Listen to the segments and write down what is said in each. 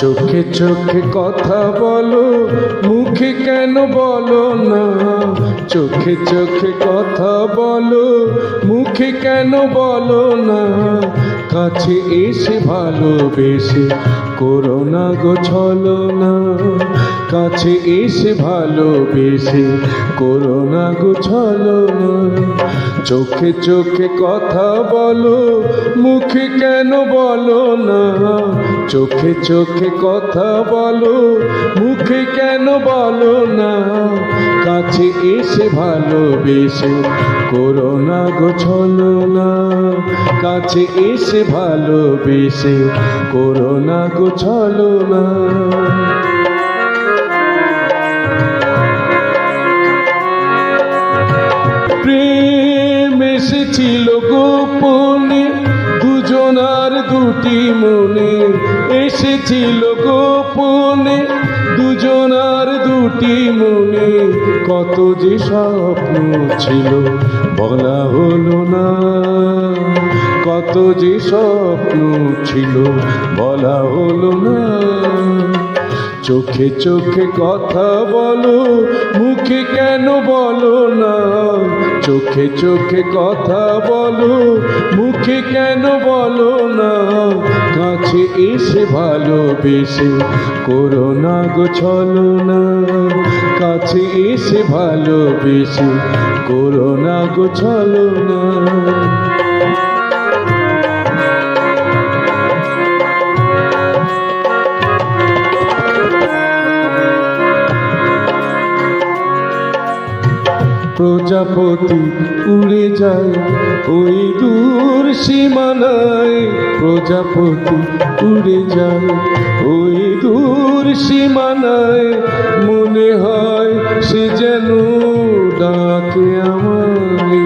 চোখে চোখে কথা বলো, মুখে কেন বলো না? চোখে চোখে কথা বলো, মুখে কেন বলো না? কাছে এসে ভালোবেসে করো না গো ছলনা। কাছে এসে ভালোবেসে করো না গো ছলনা। চোখে চোখে কথা বলো, মুখে কেন বলো না? চোখে চোখে কথা বলো, মুখে কেন বলো না? কাছে এসে ভালোবেসে করো না গো ছলনা। কাছে এসে ভালোবেসে করো না গো ছলনা। প্রেম এসেছিল গোপনে, দুজনার দুটি মনে এসেছিল গোপনে, দুজনার দুটি মনে। কত যে স্বপ্ন ছিল বলা হলো না, কত যে স্বপ্ন ছিল বলা হলো না। চোখে চোখে কথা বলো, মুখে কেন বলো না? চোখে চোখে কথা বলো, মুখে কেন বলো না? কাছে এসে ভালোবেসে করো না গো ছলনা। কাছে এসে ভালোবেসে করো না গো ছলনা। প্রজাপতি উড়ে যায় ওই দূর সীমানায়, প্রজাপতি উড়ে যায় ওই দূর সীমানায়। মনে হয় সে যেন ডাকে আমায়।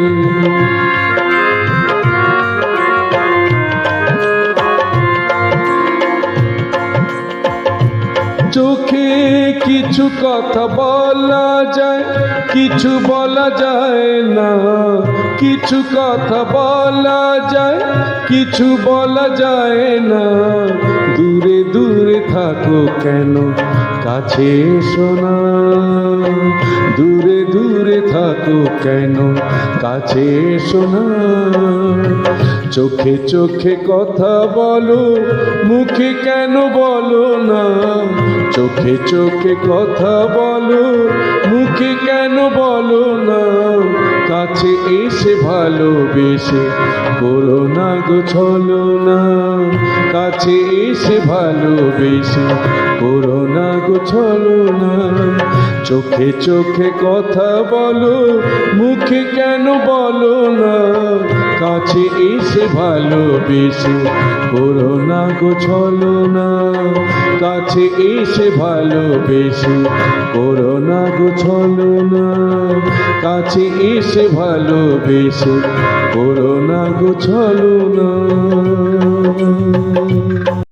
চোখে কিছু কথা বলা যায়, কিছু বলা যায় না। কিছু কথা বলা যায়, কিছু বলা যায় না। দূরে দূরে থাকো কেন, কাছে এসো না। দূরে দূরে থাকো কেন, কাছে এসো না। চোখে চোখে কথা বলো, মুখে কেন বলো না? চোখে চোখে কথা বলো, মুখে কেন বলো না? কাছে এসে ভালোবেসে করো না গো ছলনা। কাছে এসে ভালোবেসে করো না গো ছলনা। চোখে চোখে কথা বলো, মুখে কেন বলো না? কাছে এসে ভালোবেসে করো না গো ছলনা। কাছে এসে ভালোবেসে করো না গো ছলনা। কাছে এসে ভালোবেসে করো না গো ছলনা।